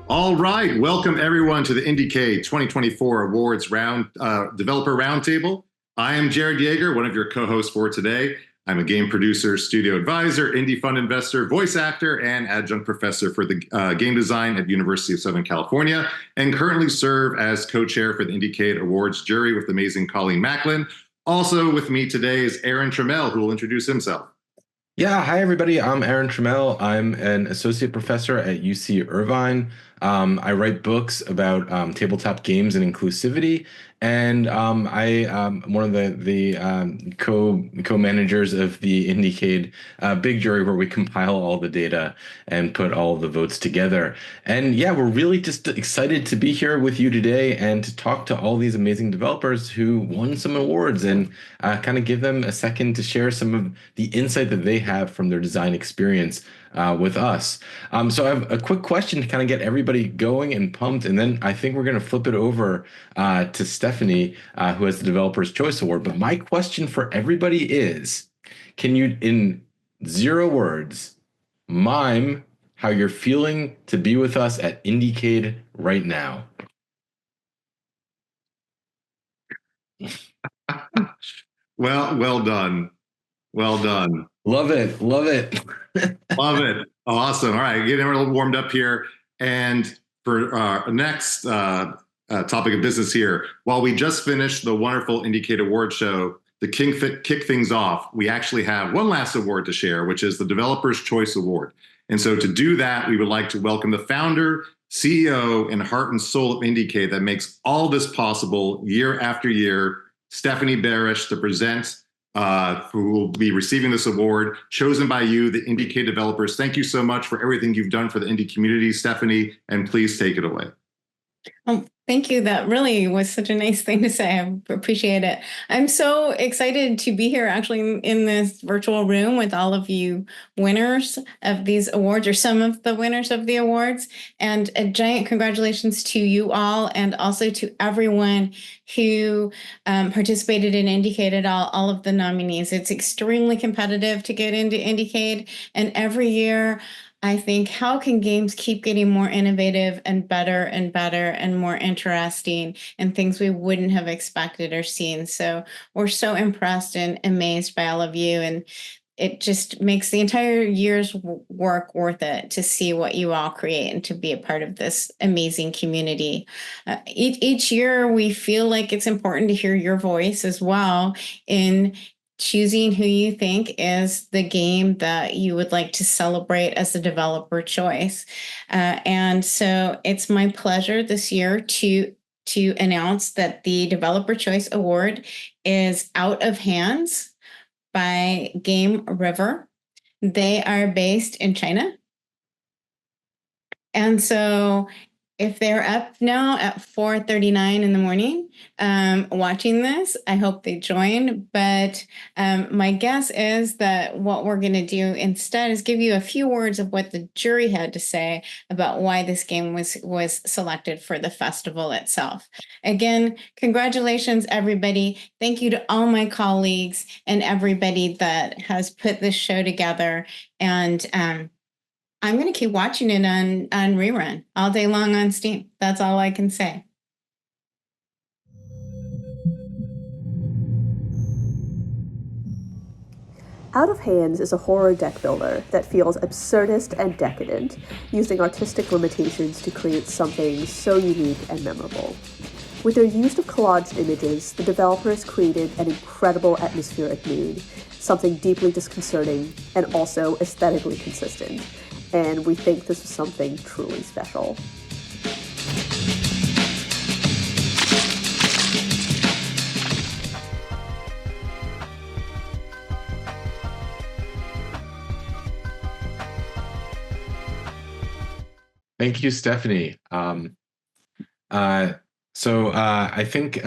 All right, welcome everyone to the IndieCade 2024 Awards Developer Roundtable. I am Jared Yeager, one of your co-hosts for today. I'm a game producer, studio advisor, indie fund investor, voice actor, and adjunct professor for the game design at University of Southern California, and currently serve as co-chair for the IndieCade Awards jury with amazing Colleen Macklin. Also with me today is Aaron Trammell, who will introduce himself. Yeah, hi everybody. I'm Aaron Trammell. I'm an associate professor at UC Irvine. I write books about tabletop games and inclusivity, and I am one of the co-managers of the IndieCade big jury, where we compile all the data and put all the votes together. And yeah, we're really just excited to be here with you today and to talk to all these amazing developers who won some awards and kind of give them a second to share some of the insight that they have from their design experience with us. So I have a quick question to kind of get everybody going and pumped, and then I think we're going to flip it over to Stephanie, who has the Developer's Choice Award. But my question for everybody is, can you, in 0 words, mime how you're feeling to be with us at IndieCade right now? Well done. Well done. Love it. Love it. Love it. Awesome. All right, getting a little warmed up here. And for our next topic of business here, while we just finished the wonderful IndieCade Award show, to kick things off, we actually have one last award to share, which is the Developer's Choice Award. And so to do that, we would like to welcome the founder, CEO, and heart and soul of IndieCade that makes all this possible year after year, Stephanie Barish, to present, who will be receiving this award, chosen by you, the IndieCade developers. Thank you so much for everything you've done for the indie community, Stephanie, and please take it away. Oh, thank you. That really was such a nice thing to say. I appreciate it. I'm so excited to be here actually in this virtual room with all of you winners of these awards, or some of the winners of the awards. And a giant congratulations to you all, and also to everyone who participated in IndieCade, all of the nominees. It's extremely competitive to get into IndieCade, and every year I think, how can games keep getting more innovative and better and more interesting, and things we wouldn't have expected or seen? So we're so impressed and amazed by all of you, and it just makes the entire year's work worth it to see what you all create and to be a part of this amazing community. Each year we feel like it's important to hear your voice as well in choosing who you think is the game that you would like to celebrate as a developer choice. And so it's my pleasure this year to announce that the Developer Choice Award is Out of Hands by Game River. They are based in China. And so if they're up now at 4:39 in the morning watching this, I hope they join. But my guess is that what we're going to do instead is give you a few words of what the jury had to say about why this game was selected for the festival itself. Again, congratulations, everybody. Thank you to all my colleagues and everybody that has put this show together. And I'm going to keep watching it on rerun all day long on Steam. That's all I can say. Out of Hands is a horror deck builder that feels absurdist and decadent, using artistic limitations to create something so unique and memorable. With their use of collaged images, the developers created an incredible atmospheric mood, something deeply disconcerting and also aesthetically consistent. And we think this was something truly special. Thank you, Stephanie. I think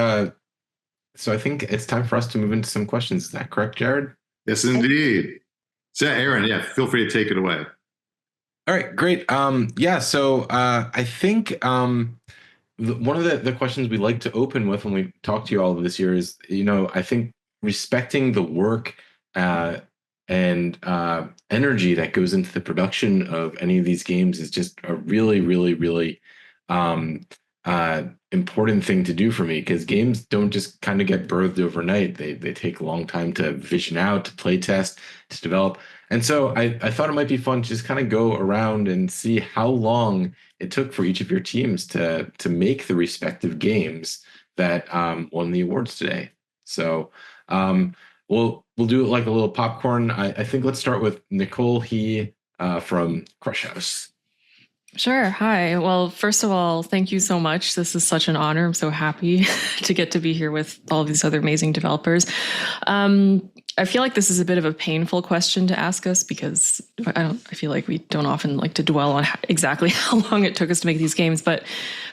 it's time for us to move into some questions. Is that correct, Jared? Yes, indeed. So, Aaron, yeah, feel free to take it away. All right, great. I think one of the questions we like to open with when we talk to you all this year is, I think respecting the work and energy that goes into the production of any of these games is just a really, really, really um, important thing to do for me, because games don't just kind of get birthed overnight. They take a long time to vision out, to play test, to develop. And so I thought it might be fun to just kind of go around and see how long it took for each of your teams to make the respective games that won the awards today. So we'll do it like a little popcorn. I think let's start with Nicole He from Crush House. Sure. Hi. Well, first of all, thank you so much. This is such an honor. I'm so happy to get to be here with all these other amazing developers. I feel like this is a bit of a painful question to ask us, because I feel like we don't often like to dwell on exactly how long it took us to make these games. But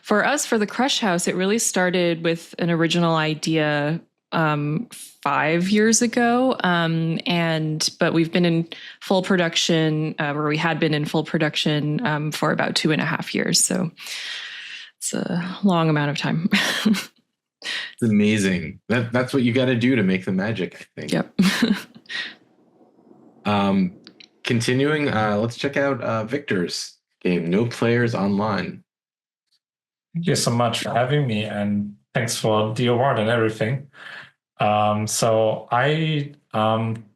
for us, for the Crush House, it really started with an original idea 5 years ago. But we've been in full production, or we had been in full production for about 2.5 years. So it's a long amount of time. It's amazing. That's what you got to do to make the magic, I think. Yep. Continuing, let's check out Victor's game, No Players Online. Thank you so much for having me, and thanks for the award and everything. So I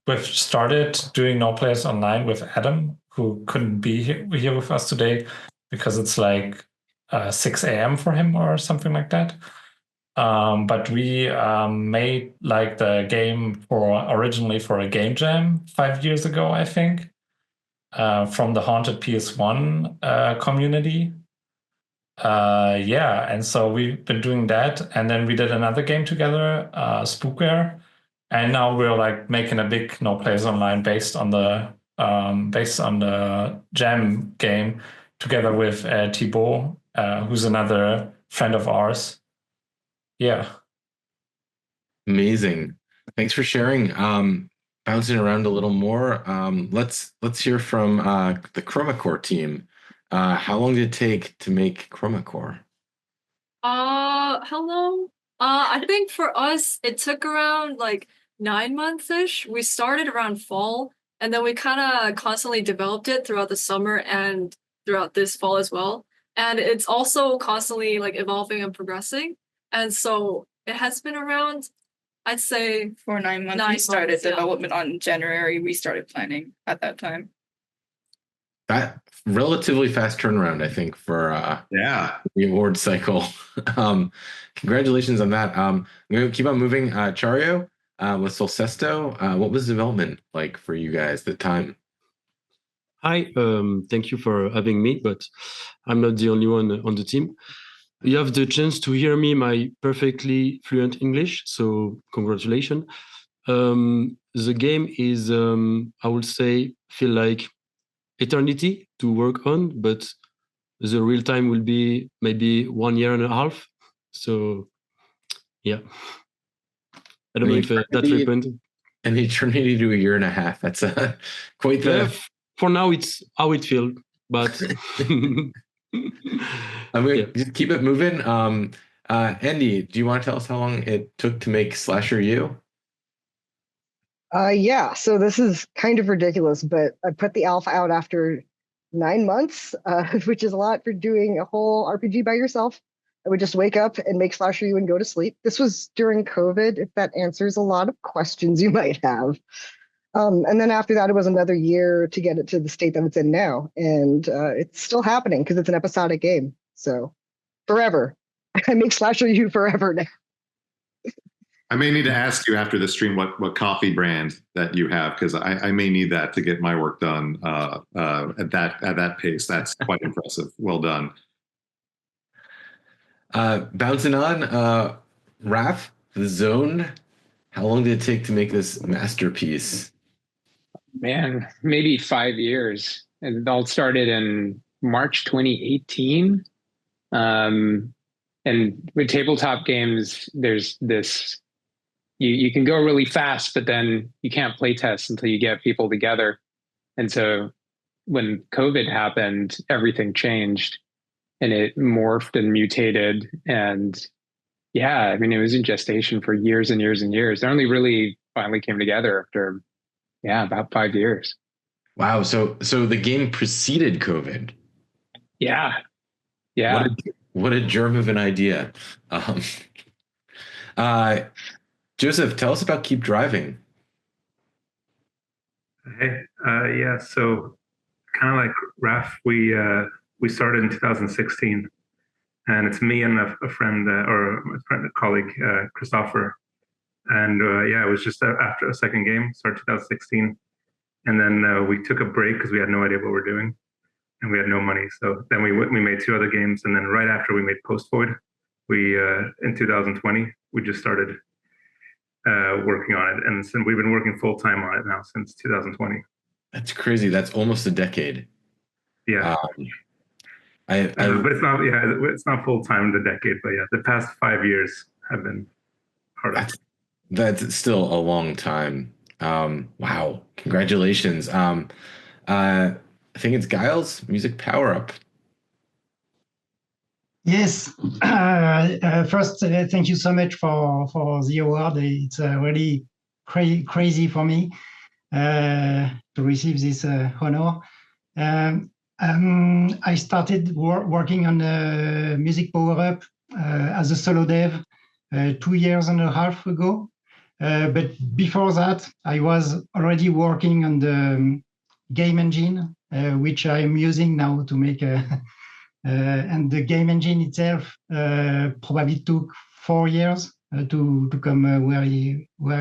we've started doing No Players Online with Adam, who couldn't be here with us today because it's like 6 a.m. for him or something like that. But we made like the game originally for a game jam 5 years ago, I think, from the Haunted PS1 community. And so we've been doing that, and then we did another game together, Spookware, and now we're like making a big No Players Online based on the Jam game together with Thibaut, who's another friend of ours. Yeah. Amazing. Thanks for sharing. Bouncing around a little more. Let's hear from the Chromacore team. How long did it take to make Chromacore? How long? I think for us, it took around like 9 months-ish. We started around fall, and then we kind of constantly developed it throughout the summer and throughout this fall as well. And it's also constantly like evolving and progressing. And so it has been around, I'd say, for 9 months. We started development on January. We started planning at that time. That relatively fast turnaround, I think, for the award cycle. Congratulations on that. I'm going to keep on moving. Chario with Solcesto. What was development like for you guys at the time? Hi, thank you for having me, but I'm not the only one on the team. You have the chance to hear me my perfectly fluent English, so congratulations. The game is, I would say, feel like eternity to work on, but the real time will be maybe 1 year and a half. So, yeah. I don't know if that happened. An eternity to 1.5 years. That's quite the... For now, it's how it feels, but... I'm going to just keep it moving. Andy, do you want to tell us how long it took to make Slasher U? Yeah, so this is kind of ridiculous, but I put the alpha out after 9 months, which is a lot for doing a whole RPG by yourself. I would just wake up and make Slasher U and go to sleep. This was during COVID, if that answers a lot of questions you might have. And then after that, it was another year to get it to the state that it's in now. And it's still happening because it's an episodic game. So forever. I make Slasher U forever now. I may need to ask you after the stream what coffee brand that you have, because I may need that to get my work done at that pace. That's quite impressive. Well done. Bouncing on, Raph, The Zone. How long did it take to make this masterpiece? Man, maybe 5 years. It all started in March 2018. And with tabletop games, there's this, you can go really fast, but then you can't play test until you get people together. And so when COVID happened, everything changed and it morphed and mutated. And yeah, I mean, it was in gestation for years and years and years. It only really finally came together after Yeah, about 5 years. Wow. So the game preceded COVID. Yeah. Yeah. What a germ of an idea. Um, Joseph, tell us about Keep Driving. Hey, yeah, so kind of like Raf, we started in 2016, and it's me and a friend a colleague, Christopher, and yeah, it was just after a second game, started 2016, and then we took a break because we had no idea what we're doing, and we had no money. So then we made two other games, and then right after we made Post Void, we in 2020 we just started working on it, and we've been working full time on it now since 2020. That's crazy. That's almost a decade. Yeah. But it's not. Yeah, it's not full time. The decade, but yeah, the past 5 years have been hard. That's still a long time. Wow! Congratulations. I think it's Giles. Music Power Up. Yes. First, thank you so much for the award. It's really crazy for me to receive this honor. I started working on Music Power Up as a solo dev 2.5 years ago. But before that, I was already working on the game engine, which I am using now to make and the game engine itself probably took 4 years to come where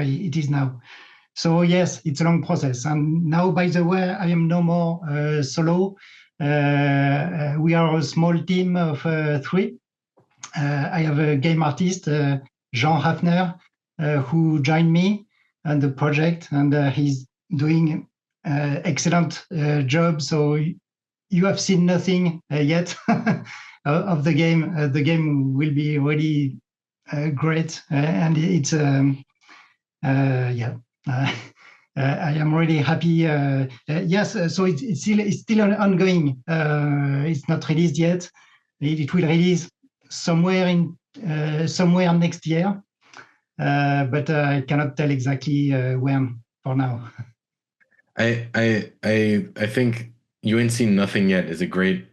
it is now. So yes, it's a long process. And now, by the way, I am no more solo. We are a small team of 3. I have a game artist, Jean Hafner, who joined me on the project, and he's doing excellent job. So you have seen nothing yet of the game. The game will be really great, and it's yeah. I am really happy. Yes, so it's still ongoing. It's not released yet. It will release somewhere next year, but I cannot tell exactly when for now. I think you ain't seen nothing yet is a great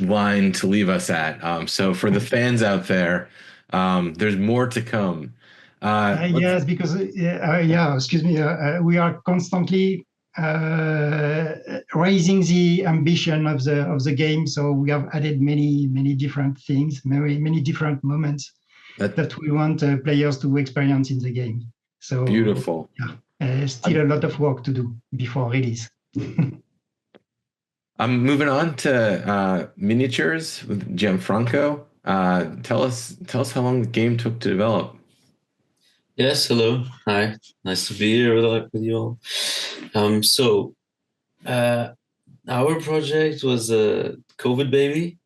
line to leave us at. So for the fans out there, there's more to come. Yes, because yeah, excuse me, we are constantly raising the ambition of the game. So we have added many different things, many different moments that we want players to experience in the game. So beautiful. Yeah, still a lot of work to do before release. I'm moving on to miniatures with Gianfranco. Tell us how long the game took to develop. Yes, hello. Hi. Nice to be here with you all. So our project was a COVID baby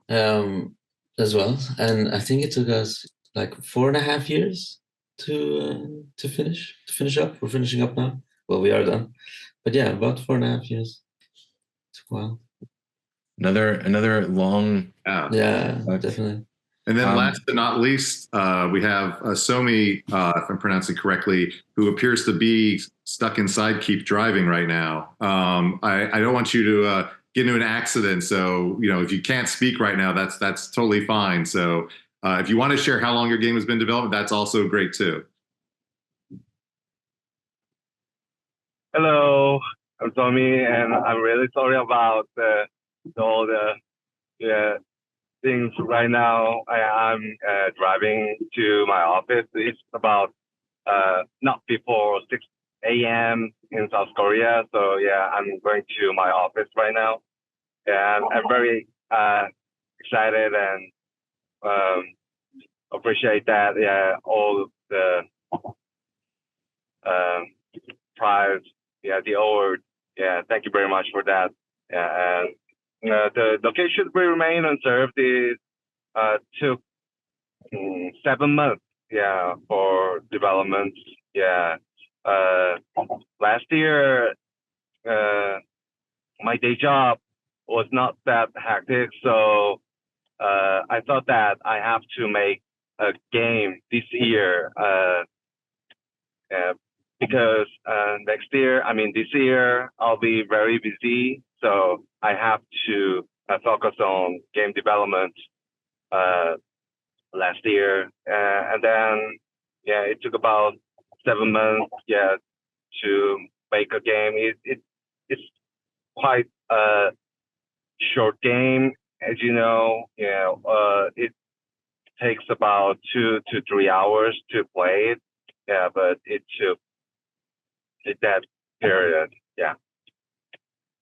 as well. And I think it took us like 4.5 years to finish up. We're finishing up now. Well, we are done. But yeah, about 4.5 years. Took a while. Another long yeah, definitely. And then last but not least, we have Somi, if I'm pronouncing correctly, who appears to be stuck inside Keep Driving right now. I don't want you to get into an accident. So, if you can't speak right now, that's totally fine. So if you want to share how long your game has been developed, that's also great too. Hello, I'm Tommy, and I'm really sorry about all the things right now. I'm driving to my office. It's about not before 6 a.m. in South Korea. So yeah, I'm going to my office right now. And I'm very excited and appreciate that. Yeah, all the prize, the award. Yeah, thank you very much for that. Yeah, and the location will remain unserved. It took 7 months, for development. Yeah, last year, my day job was not that hectic, so I thought that I have to make a game this year. because this year, I'll be very busy. So I have to focus on game development last year. And then, it took about 7 months, to make a game. It's quite a short game, as you know. It takes about 2 to 3 hours to play it. Yeah, but it took that period. Yeah.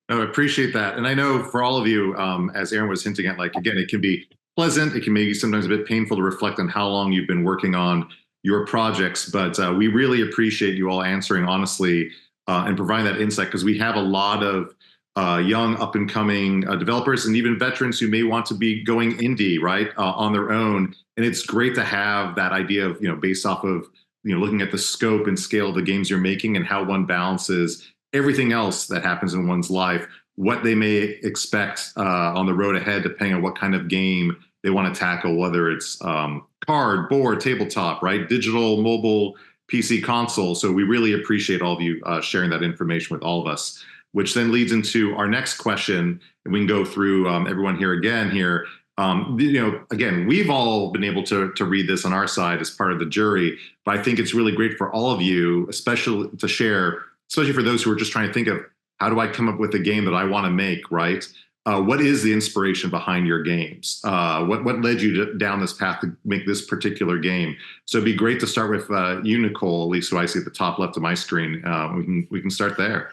No, I appreciate that. And I know for all of you, as Aaron was hinting at, like, again, it can be pleasant. It can maybe sometimes a bit painful to reflect on how long you've been working on your projects. But we really appreciate you all answering honestly and providing that insight, because we have a lot of young up and coming developers and even veterans who may want to be going indie, right, on their own. And it's great to have that idea of, based off of, looking at the scope and scale of the games you're making and how one balances everything else that happens in one's life, what they may expect on the road ahead, depending on what kind of game they want to tackle, whether it's card, board, tabletop, right, digital, mobile, PC, console. So we really appreciate all of you sharing that information with all of us, which then leads into our next question. And we can go through everyone here again here. Again, we've all been able to read this on our side as part of the jury, but I think it's really great for all of you, especially to share, especially for those who are just trying to think of, how do I come up with a game that I want to make, right? What is the inspiration behind your games? What led you down this path to make this particular game? So it'd be great to start with you, Nicole, at least who I see at the top left of my screen. We can start there.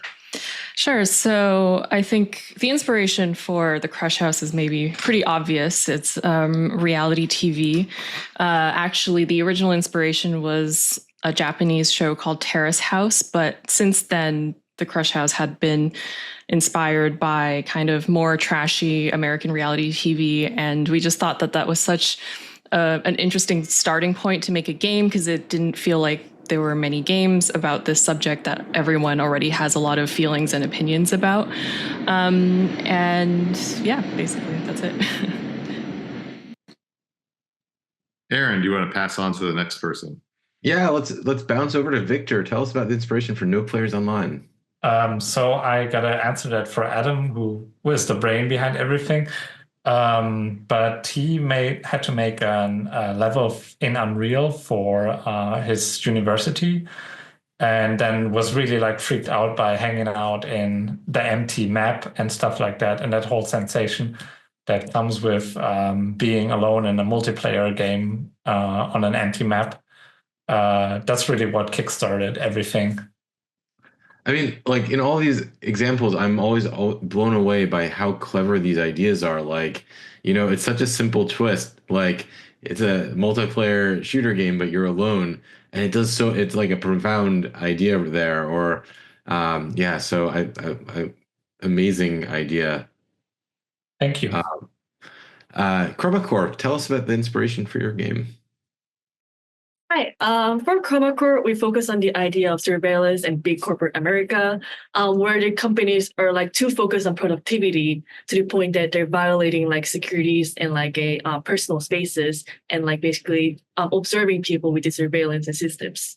Sure. So I think the inspiration for the Crush House is maybe pretty obvious. It's reality TV. Actually, the original inspiration was a Japanese show called Terrace House, but since then, the Crush House had been inspired by kind of more trashy American reality TV, and we just thought that that was such an interesting starting point to make a game, because it didn't feel like there were many games about this subject that everyone already has a lot of feelings and opinions about. And yeah, basically that's it. Aaron, do you want to pass on to the next person? Yeah, let's bounce over to Victor. Tell us about the inspiration for No Players Online. So I gotta answer that for Adam, who was the brain behind everything. But he had to make a level in Unreal for his university, and then was really like freaked out by hanging out in the empty map and stuff like that, and that whole sensation that comes with being alone in a multiplayer game on an empty map. That's really what kickstarted everything. I mean, like in all these examples, I'm always blown away by how clever these ideas are. Like, it's such a simple twist. Like, it's a multiplayer shooter game, but you're alone, and it's like a profound idea there. Or, so I amazing idea. Thank you. Chroma Corp, tell us about the inspiration for your game. Hi. For Chroma Corp, we focus on the idea of surveillance and big corporate America, where the companies are like too focused on productivity to the point that they're violating like securities and like personal spaces, and like basically observing people with the surveillance and systems.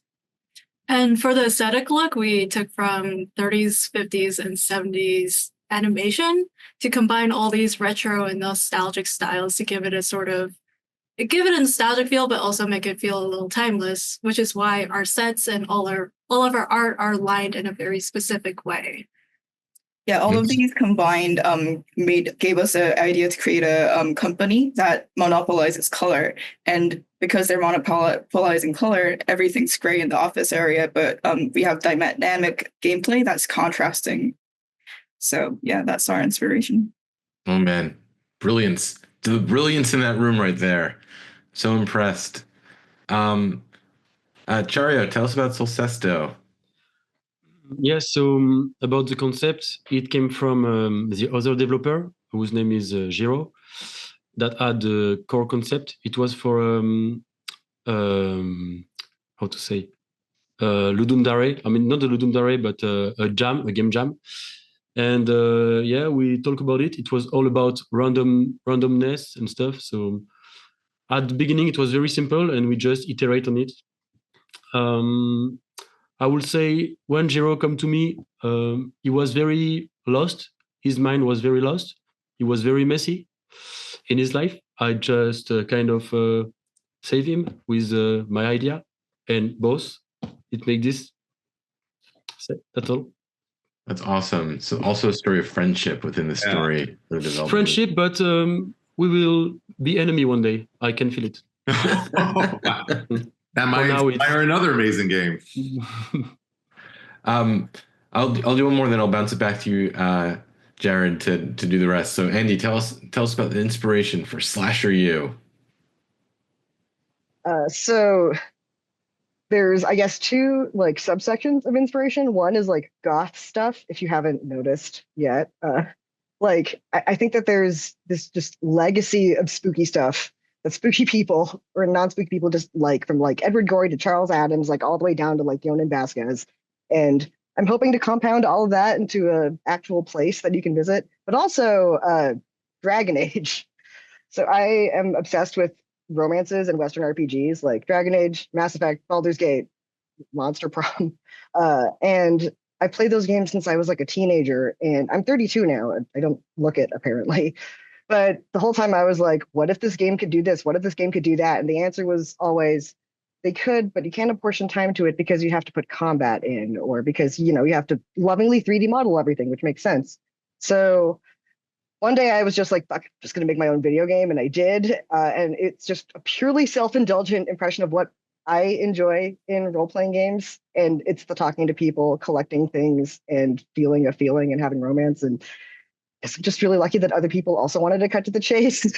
And for the aesthetic look, we took from 30s, 50s, and 70s animation to combine all these retro and nostalgic styles to give it a nostalgic feel, but also make it feel a little timeless, which is why our sets and all of our art are lined in a very specific way. Yeah, all of these combined gave us an idea to create a company that monopolizes color. And because they're monopolizing color, everything's gray in the office area, but we have dynamic gameplay that's contrasting. So yeah, that's our inspiration. Oh man, brilliance. The brilliance in that room right there. So impressed. Chario, tell us about Solcesto. Yeah, so about the concept, it came from the other developer, whose name is Giro, that had the core concept. It was for, how to say, Ludum Dare. I mean, not the Ludum Dare, but a game jam. And we talk about it. It was all about randomness and stuff. So at the beginning, it was very simple, and we just iterate on it. I would say when Jiro come to me, he was very lost. His mind was very lost. He was very messy in his life. I just kind of save him with my idea, and both it make this. That's all. That's awesome. So also a story of friendship within the story. The development. Friendship, but we will be enemy one day. I can feel it. That might inspire another amazing game. I'll do one more, then I'll bounce it back to you, Jared, to do the rest. So Andy, tell us about the inspiration for Slasher U. So there's, I guess, two like subsections of inspiration. One is like goth stuff, if you haven't noticed yet. Like I think that there's this just legacy of spooky stuff that spooky people or non-spooky people just like, from like Edward Gorey to Charles Adams, like all the way down to like Yonan Vasquez. And I'm hoping to compound all of that into an actual place that you can visit, but also Dragon Age. So I am obsessed with romances and Western RPGs like Dragon Age, Mass Effect, Baldur's Gate, Monster Prom. And I played those games since I was like a teenager, and I'm 32 now. I don't look it apparently. But the whole time I was like, what if this game could do this? What if this game could do that? And the answer was always, they could, but you can't apportion time to it because you have to put combat in, or because, you have to lovingly 3D model everything, which makes sense. So one day I was just like, fuck, I'm just going to make my own video game. And I did. And it's just a purely self-indulgent impression of what I enjoy in role-playing games. And it's the talking to people, collecting things, and feeling a feeling and having romance. And I'm just really lucky that other people also wanted to cut to the chase.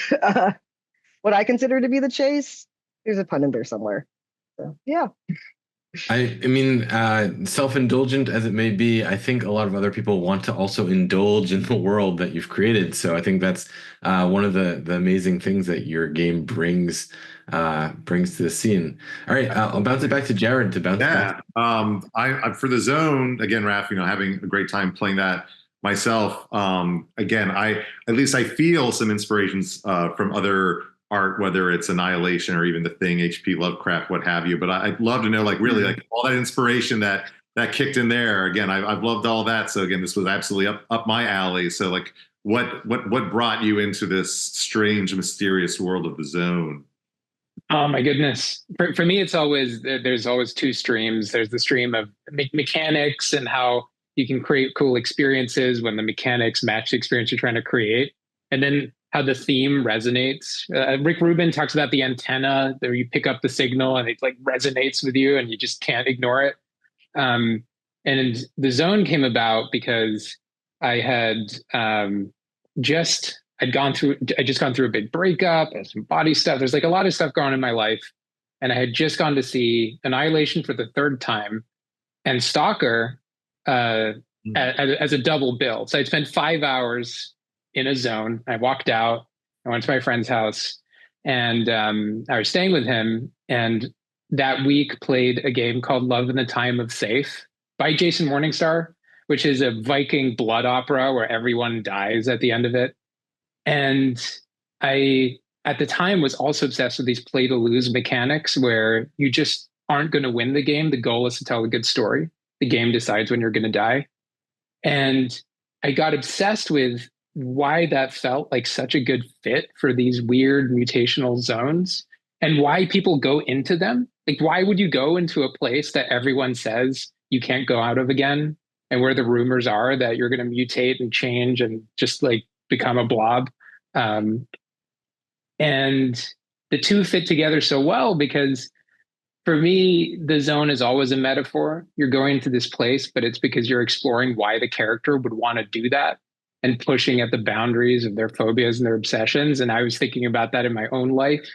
What I consider to be the chase, there's a pun in there somewhere. So, yeah. I mean, self-indulgent as it may be, I think a lot of other people want to also indulge in the world that you've created. So I think that's one of the amazing things that your game brings to the scene. All right, I'll bounce it back to Jared to bounce back. I for the Zone again, Raph. Having a great time playing that myself. Again, I feel some inspirations from other art, whether it's Annihilation or even The Thing, H.P. Lovecraft, what have you. But I'd love to know, like, really, like all that inspiration that kicked in there. Again, I've loved all that. So again, this was absolutely up my alley. So like, what brought you into this strange, mysterious world of the Zone? Oh my goodness! For me, there's always two streams. There's the stream of mechanics and how you can create cool experiences when the mechanics match the experience you're trying to create, and then how the theme resonates. Rick Rubin talks about the antenna, where you pick up the signal and it like resonates with you and you just can't ignore it. And the Zone came about because I had just gone through a big breakup and some body stuff. There's like a lot of stuff going on in my life. And I had just gone to see Annihilation for the third time and Stalker as a double bill. So I'd spent 5 hours in a Zone. I walked out, I went to my friend's house, and I was staying with him. And that week played a game called Love in the Time of Safe by Jason Morningstar, which is a Viking blood opera where everyone dies at the end of it. And I, at the time, was also obsessed with these play to lose mechanics where you just aren't going to win the game. The goal is to tell a good story. The game decides when you're going to die. And I got obsessed with why that felt like such a good fit for these weird mutational zones and why people go into them. Like, why would you go into a place that everyone says you can't go out of again, and where the rumors are that you're going to mutate and change and just like become a blob? And the two fit together so well because for me, the Zone is always a metaphor. You're going to this place, but it's because you're exploring why the character would want to do that and pushing at the boundaries of their phobias and their obsessions. And I was thinking about that in my own life.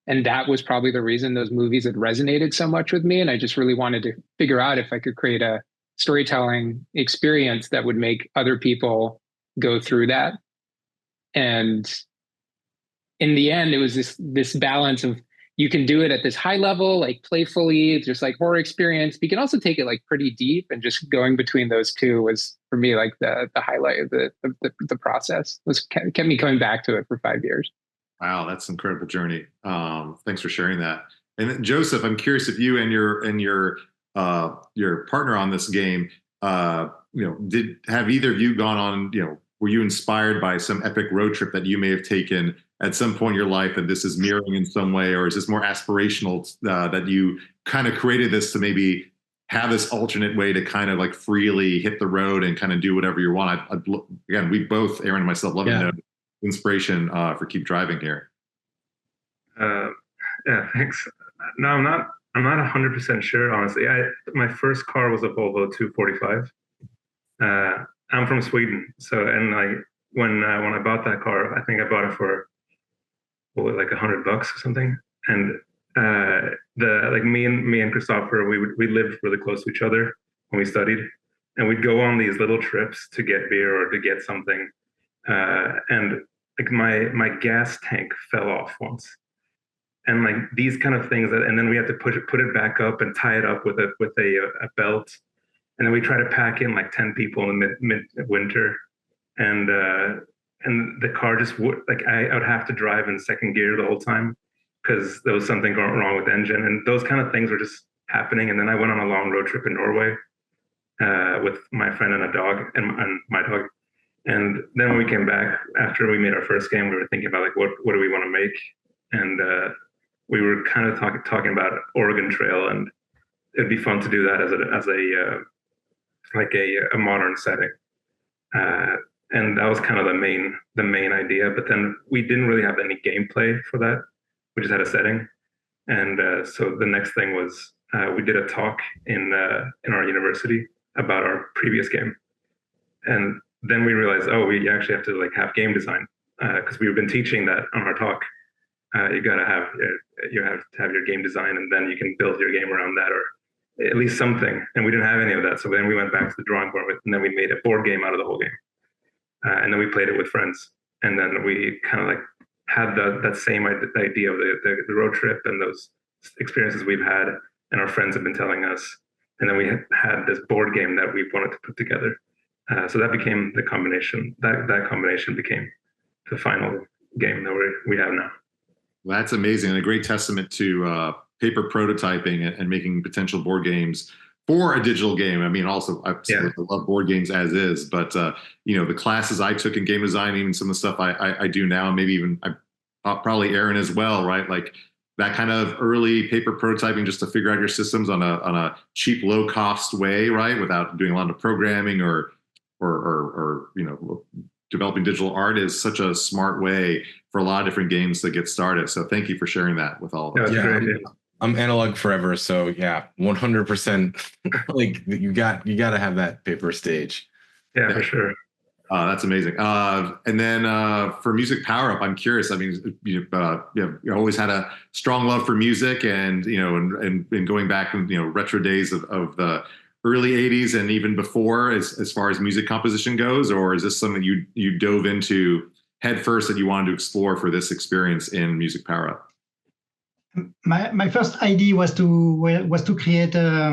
And that was probably the reason those movies had resonated so much with me. And I just really wanted to figure out if I could create a storytelling experience that would make other people go through that. And in the end, it was this balance of, you can do it at this high level, like playfully, just like horror experience. But you can also take it like pretty deep, and just going between those two was for me like the highlight of the process. Kept me coming back to it for 5 years. Wow, that's an incredible journey. Thanks for sharing that. And Joseph, I'm curious if you and your your partner on this game, have either of you gone on, were you inspired by some epic road trip that you may have taken at some point in your life that this is mirroring in some way, or is this more aspirational that you kind of created this to maybe have this alternate way to kind of like freely hit the road and kind of do whatever you want? Again, we both, Aaron and myself, love to know inspiration for Keep Driving here. Yeah, thanks. No, I'm not 100% sure, honestly. My first car was a Volvo 245. I'm from Sweden, so when I bought that car, I think I bought it for like $100 or something. And me and Christopher, we lived really close to each other when we studied, and we'd go on these little trips to get beer or to get something. And like my gas tank fell off once, and like these kind of things, and then we had to put it back up and tie it up with a belt. And then we try to pack in like 10 people in the mid-winter, and the car just I would have to drive in second gear the whole time because there was something going wrong with the engine, and those kind of things were just happening. And then I went on a long road trip in Norway with my friend and a dog and my dog. And then when we came back after we made our first game, we were thinking about like what do we want to make, and we were kind of talking about Oregon Trail, and it'd be fun to do that as a modern setting. And that was kind of the main idea. But then we didn't really have any gameplay for that. We just had a setting. And so the next thing was we did a talk in our university about our previous game. And then we realized, we actually have to like have game design because we've been teaching that on our talk. You have to have your game design, and then you can build your game around that, or at least something. And we didn't have any of that. So then we went back to the drawing board and then we made a board game out of the whole game. And then we played it with friends. And then we kind of like had that same idea of the road trip and those experiences we've had and our friends have been telling us. And then we had this board game that we wanted to put together. So that became the combination. That combination became the final game that we have now. Well, that's amazing, and a great testament to paper prototyping and making potential board games for a digital game. I mean, also, I love board games as is, but the classes I took in game design, even some of the stuff I do now, and maybe even probably Aaron as well, right? Like that kind of early paper prototyping just to figure out your systems on a cheap, low cost way, right? Without doing a lot of programming or developing digital art is such a smart way for a lot of different games to get started. So thank you for sharing that with all of us. Yeah, I'm analog forever, so yeah, 100%. Like you got to have that paper stage. Yeah, for sure. That's amazing. And then for Music Power Up, I'm curious. I mean, you always had a strong love for music, and and going back in retro days of the early 80s and even before, as far as music composition goes, or is this something you dove into head first that you wanted to explore for this experience in Music Power Up? My first idea was to create a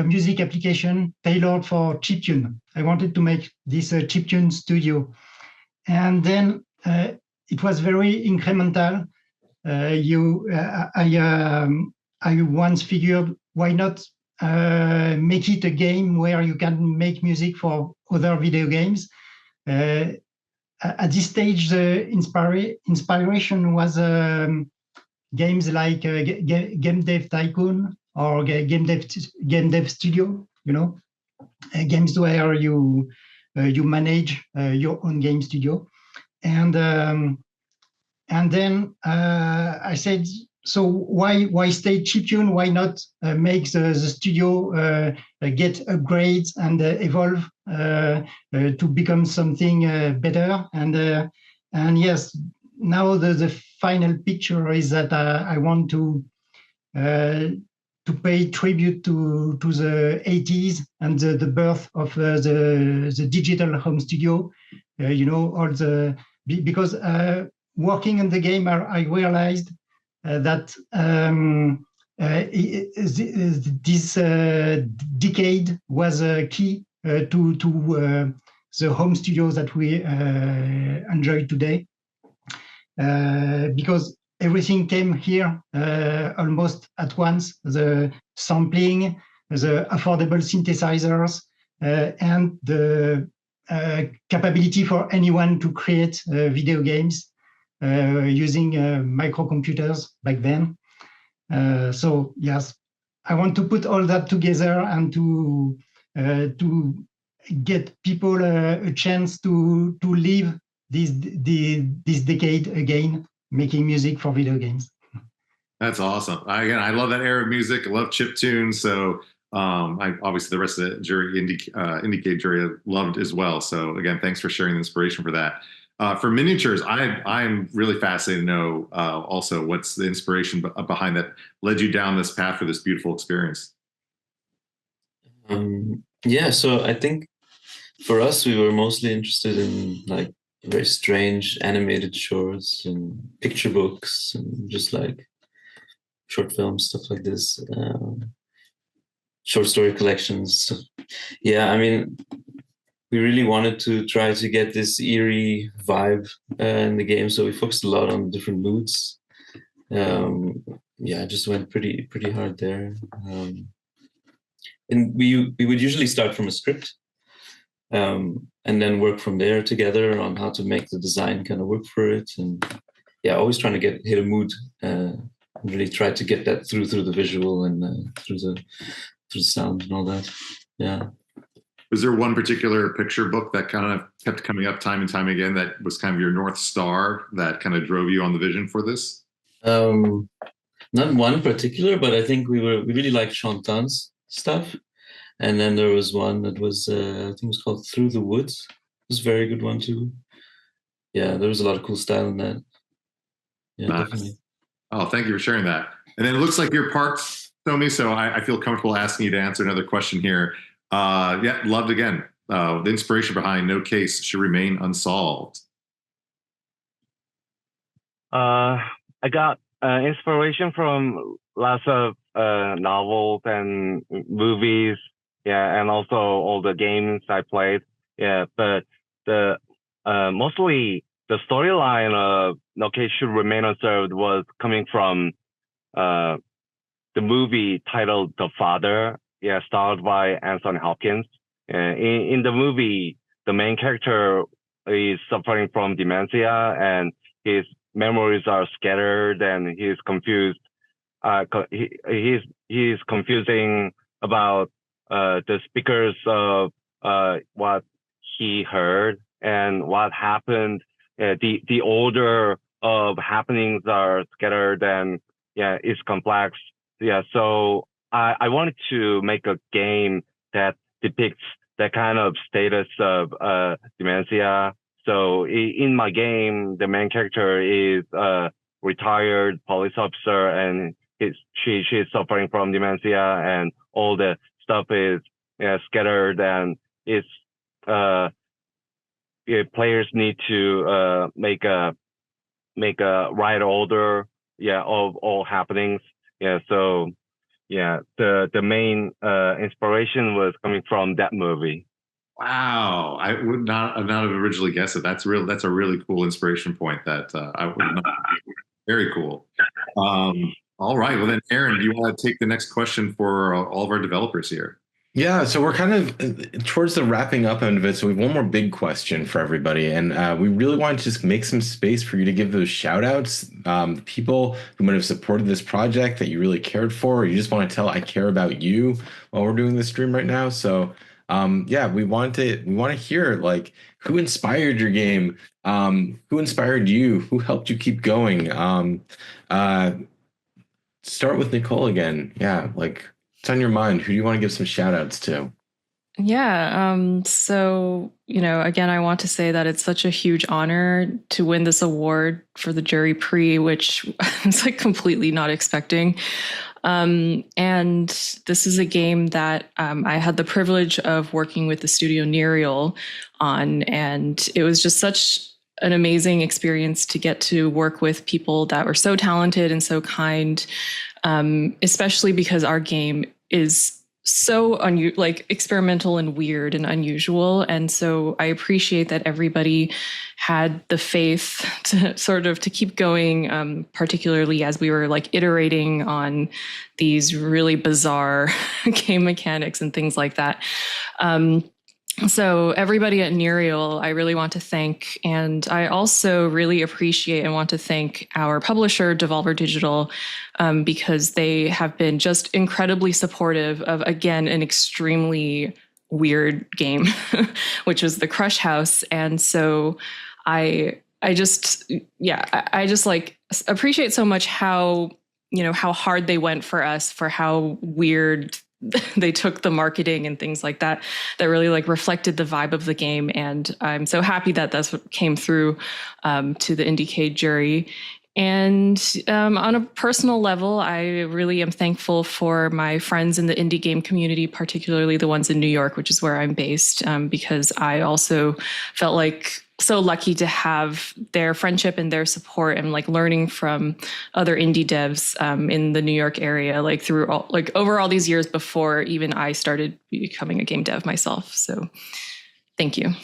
music application tailored for chiptune. I wanted to make this chiptune studio, and then it was very incremental. I once figured, why not make it a game where you can make music for other video games. At this stage, the inspiration was games like Game Dev Tycoon or Game Dev Studio. Games where you manage your own game studio, and then I said, so why stay chiptune? Why not make the studio get upgrades and evolve to become something better? And yes, now the final picture is that I want to pay tribute to the 80s and the birth of the digital home studio. Because working on the game, I realized that this decade was key to the home studios that we enjoy today, because everything came here almost at once: the sampling, the affordable synthesizers, and the capability for anyone to create video games using microcomputers back then. So yes, I want to put all that together and to get people a chance to live this decade again, making music for video games. That's awesome. I love that era of music. I love chiptunes. So I obviously the rest of the jury, IndieCade jury, loved as well. So again, thanks for sharing the inspiration for that. For miniatures, I'm really fascinated to know also what's the inspiration behind that led you down this path for this beautiful experience. Yeah, so I think for us, we were mostly interested in like very strange animated shorts and picture books and just like short films, stuff like this, short story collections. Stuff. Yeah, I mean, we really wanted to try to get this eerie vibe in the game, so we focused a lot on different moods. Yeah, I just went pretty hard there. And we would usually start from a script, and then work from there together on how to make the design kind of work for it. And yeah, always trying to hit a mood. Really try to get that through the visual and through the sound and all that. Yeah. Was there one particular picture book that kind of kept coming up time and time again that was kind of your North Star that kind of drove you on the vision for this? Not one particular, but I think we really liked Chantan's stuff. And then there was one that was, I think it was called Through the Woods. It was a very good one too. Yeah, there was a lot of cool style in that. Yeah, nice. Definitely. Oh, thank you for sharing that. And then it looks like you're parked, Tommy, so I feel comfortable asking you to answer another question here. Yeah, loved again. The inspiration behind No Case Should Remain Unsolved. I got inspiration from lots of novels and movies, yeah, and also all the games I played, yeah. But the mostly the storyline of No Case Should Remain Unsolved was coming from the movie titled The Father, yeah, starred by Anthony Hopkins. In the movie, the main character is suffering from dementia and his memories are scattered and he's confused. He's confusing about the speakers of what he heard and what happened. The order of happenings are scattered and yeah, it's complex. Yeah, so I wanted to make a game that depicts that kind of status of dementia. So in my game, the main character is a retired police officer and she's suffering from dementia and all the stuff is scattered and it's players need to make a right order of all happenings. Yeah, so yeah, the main inspiration was coming from that movie. Wow, I would not have originally guessed it. That's a really cool inspiration point that I would not. Very cool. All right, well then, Aaron, do you want to take the next question for all of our developers here? Yeah, so we're kind of towards the wrapping up end of it. So we have one more big question for everybody. And we really want to just make some space for you to give those shout outs. People who might have supported this project that you really cared for, or you just want to tell, I care about you while we're doing this stream right now. So yeah, we want to hear like who inspired your game, who inspired you, who helped you keep going. Start with Nicole again. Yeah, like what's on your mind? Who do you want to give some shout outs to? Yeah. So, again, I want to say that it's such a huge honor to win this award for the jury prix, which I was like completely not expecting. And this is a game that I had the privilege of working with the studio Nereal on, and it was just such an amazing experience to get to work with people that were so talented and so kind, especially because our game is so like experimental and weird and unusual. And so I appreciate that everybody had the faith to sort of to keep going, particularly as we were like iterating on these really bizarre game mechanics and things like that. So everybody at Nereal, I really want to thank, and I also really appreciate and want to thank our publisher, Devolver Digital, because they have been just incredibly supportive of, again, an extremely weird game, which was the Crush House. And so I just like appreciate so much how, how hard they went for us, for how weird they took the marketing and things like that really like reflected the vibe of the game. And I'm so happy that that's what came through to the IndieCade jury. And on a personal level, I really am thankful for my friends in the indie game community, particularly the ones in New York, which is where I'm based, because I also felt like so lucky to have their friendship and their support and like learning from other indie devs in the New York area, like through over all these years before even I started becoming a game dev myself. So thank you.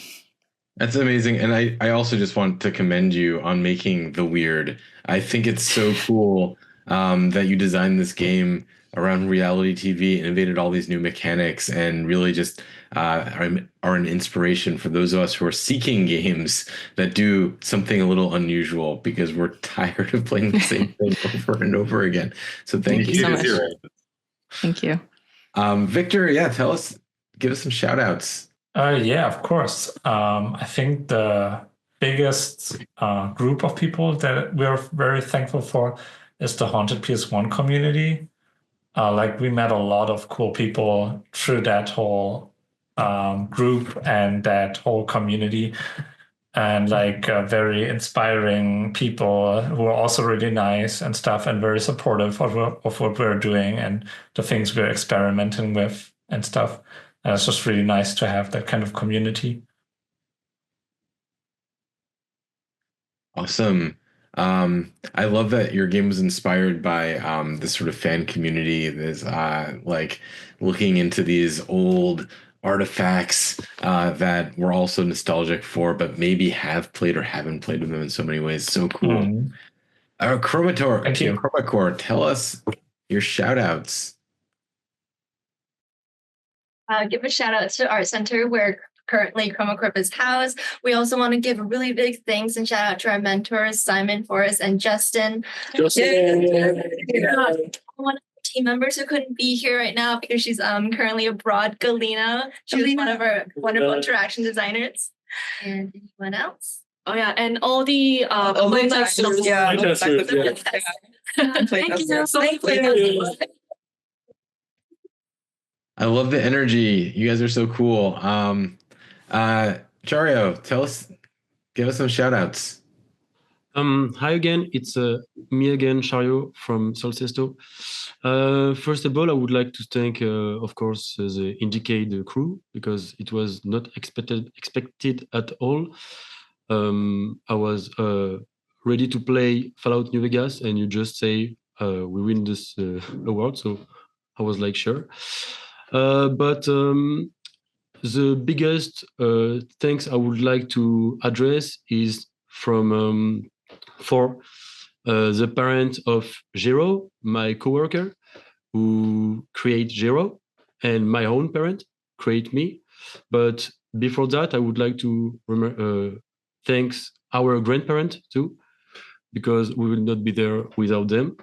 That's amazing. And I also just want to commend you on making the weird. I think it's so cool that you designed this game around reality TV, innovated all these new mechanics, and really just are an inspiration for those of us who are seeking games that do something a little unusual, because we're tired of playing the same thing over and over again. So thank you so much. Thank you. Victor, give us some shout outs. Yeah, of course. I think the biggest group of people that we're very thankful for is the Haunted PS1 community. Like we met a lot of cool people through that whole group and that whole community, and like very inspiring people who are also really nice and stuff, and very supportive of what we're doing and the things we're experimenting with and stuff. And it's just really nice to have that kind of community. Awesome. I love that your game was inspired by this sort of fan community. There's like looking into these old artifacts that we're also nostalgic for, but maybe have played or haven't played with them in so many ways. So cool. Chromacore, tell us your shout outs. Give a shout out to Art Center, where currently Chromacorp is housed. We also want to give a really big thanks and shout out to our mentors, Simon, Forrest, and Justin. One of our team members who couldn't be here right now because she's currently abroad, Galina. She was one of our wonderful interaction designers. And anyone else? Oh yeah, and all the playtesters. Thank you. I love the energy. You guys are so cool. Chario, give us some shout outs. Hi again, it's me again, Chario from Solcesto. First of all, I would like to thank, of course, the IndieCade crew, because it was not expected at all. I was ready to play Fallout New Vegas, and you just say we win this award, so I was like, sure. But the biggest thanks I would like to address is for the parent of Jero, my coworker, who create Jero, and my own parent create me. But before that, I would like to thanks our grandparent too, because we will not be there without them.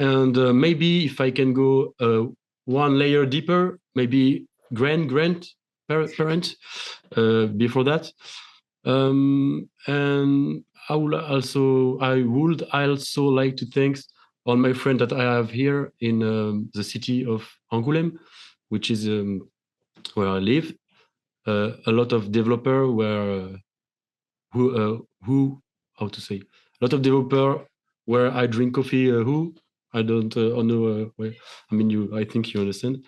And maybe if I can go one layer deeper, maybe grandparent before that. And I would also like to thank all my friends that I have here in the city of Angoulême, which is where I live. A lot of developer where I drink coffee. I don't know where. I mean, I think you understand.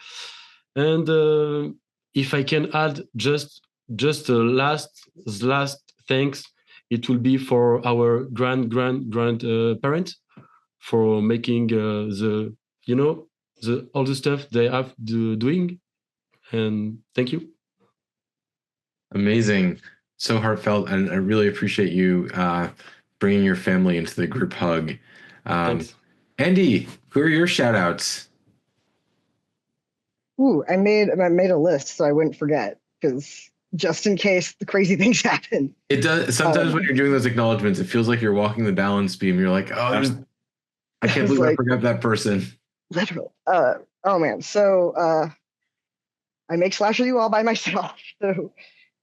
And if I can add just last thanks, it will be for our grandparents for making all the stuff they have doing. And thank you. Amazing. So heartfelt. And I really appreciate you bringing your family into the group hug. Andy, who are your shout outs? Ooh, I made a list so I wouldn't forget, because just in case the crazy things happen. It does. Sometimes when you're doing those acknowledgments, it feels like you're walking the balance beam. You're like, oh, I can't believe I forgot that person. Literally. Oh man. So I make Slasher U all by myself. So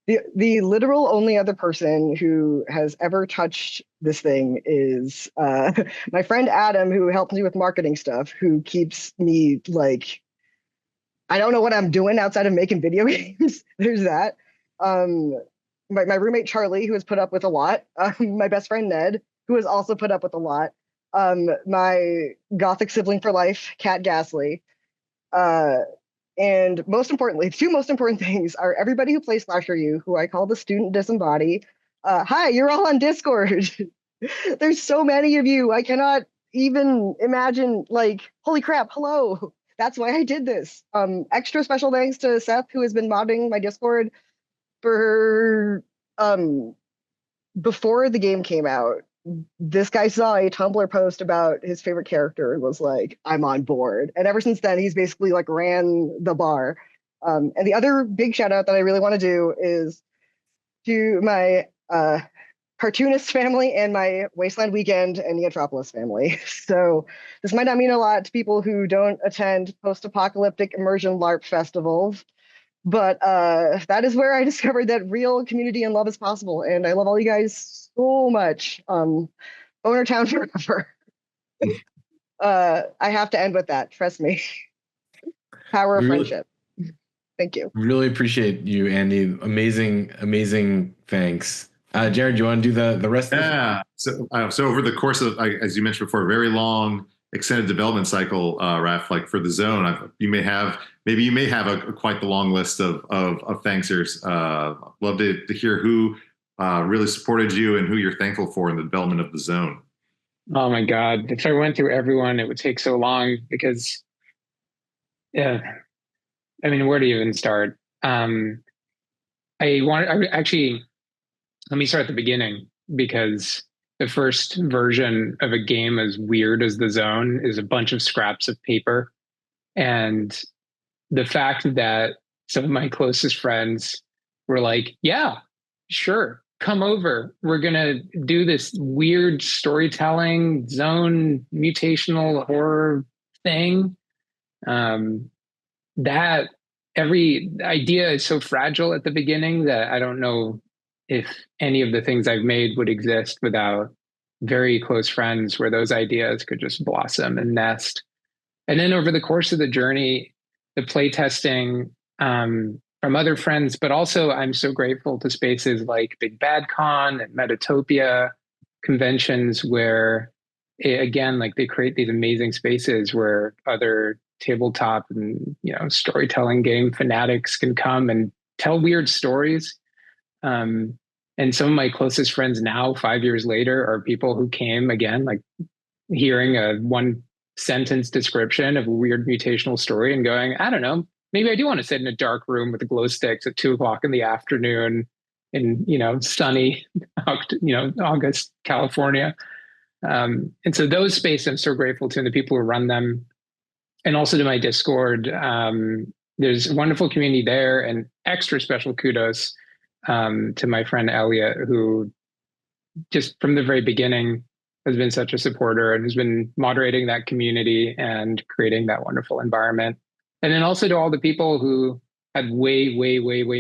the literal only other person who has ever touched this thing is my friend Adam, who helps me with marketing stuff, who keeps me like, I don't know what I'm doing outside of making video games. There's that. My roommate Charlie, who has put up with a lot. My best friend Ned, who has also put up with a lot. My gothic sibling for life, Kat Gasley. And most importantly, the two most important things are everybody who plays Slasher U, who I call the student disembody. Hi, you're all on Discord. There's so many of you. I cannot even imagine, like, holy crap, hello. That's why I did this. Extra special thanks to Seth, who has been modding my Discord for before the game came out. This guy saw a Tumblr post about his favorite character and was like, I'm on board. And ever since then, he's basically like ran the bar. And the other big shout out that I really want to do is to my cartoonist family and my Wasteland Weekend and Neotropolis family. So this might not mean a lot to people who don't attend post-apocalyptic immersion LARP festivals, but that is where I discovered that real community and love is possible. And I love all you guys so much. Boner Town forever. I have to end with that. Trust me. Power of friendship. Thank you. Really appreciate you, Andy. Amazing. Thanks. Jared, do you want to do the rest of it? So over the course of, as you mentioned before, a very long extended development cycle, Raph, like for the zone, you may have quite the long list of thanksers. Love to hear who really supported you and who you're thankful for in the development of the zone. Oh my God. If I went through everyone, it would take so long because, yeah, I mean, where do you even start? Let me start at the beginning, because the first version of a game as weird as the zone is a bunch of scraps of paper. And the fact that some of my closest friends were like, yeah, sure, come over. We're going to do this weird storytelling zone mutational horror thing. That every idea is so fragile at the beginning that I don't know if any of the things I've made would exist without very close friends where those ideas could just blossom and nest. And then over the course of the journey, the playtesting from other friends, but also I'm so grateful to spaces like Big Bad Con and Metatopia conventions where, again, like they create these amazing spaces where other tabletop and storytelling game fanatics can come and tell weird stories. And some of my closest friends now, 5 years later, are people who came again, like hearing a one sentence description of a weird mutational story and going, I don't know, maybe I do want to sit in a dark room with glow sticks at 2:00 in the afternoon in, sunny, August, California. And so those spaces I'm so grateful to, and the people who run them, and also to my Discord. There's a wonderful community there, and extra special kudos to my friend Elliot, who just from the very beginning has been such a supporter and has been moderating that community and creating that wonderful environment. And then also to all the people who had way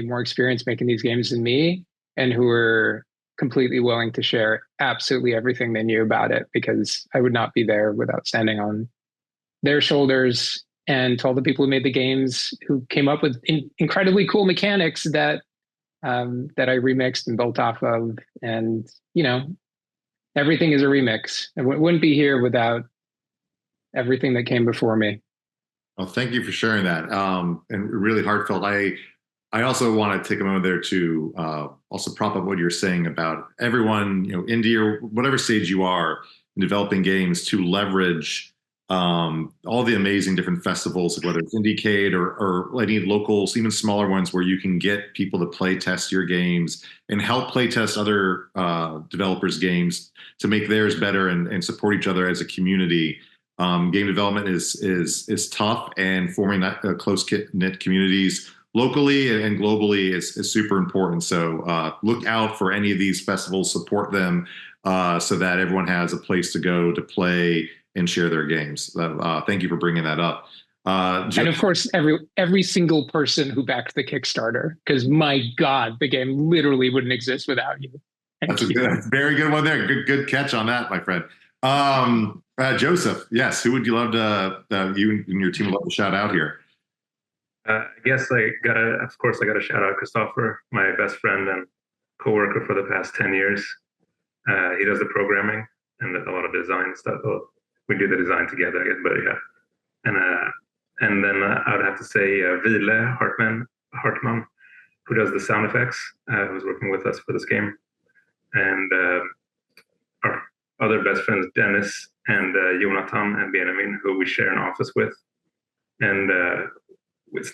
more experience making these games than me, and who were completely willing to share absolutely everything they knew about it, because I would not be there without standing on their shoulders. And to all the people who made the games, who came up with incredibly cool mechanics that I remixed and built off of. And, everything is a remix. I wouldn't be here without everything that came before me. Well, thank you for sharing that. And really heartfelt. I also want to take a moment there to also prop up what you're saying about everyone, indie or whatever stage you are in developing games, to leverage all the amazing different festivals, whether it's IndieCade or any locals, even smaller ones, where you can get people to play test your games and help play test other developers' games to make theirs better and support each other as a community. Game development is tough, and forming that close knit communities locally and globally is super important. So look out for any of these festivals, support them so that everyone has a place to go to play and share their games. Thank you for bringing that up. And of course, every single person who backed the Kickstarter, because my God, the game literally wouldn't exist without you. That's a very good one there. Good catch on that, my friend. Joseph, yes, who would you love to, you and your team would love to shout out here? I guess I gotta shout out Christopher, my best friend and coworker for the past 10 years. He does the programming and a lot of design stuff. Well, we do the design together, I guess, but yeah. And then I would have to say Ville Hartman, who does the sound effects, who's working with us for this game. And our other best friends, Dennis and Jonathan and Benjamin, who we share an office with. And it's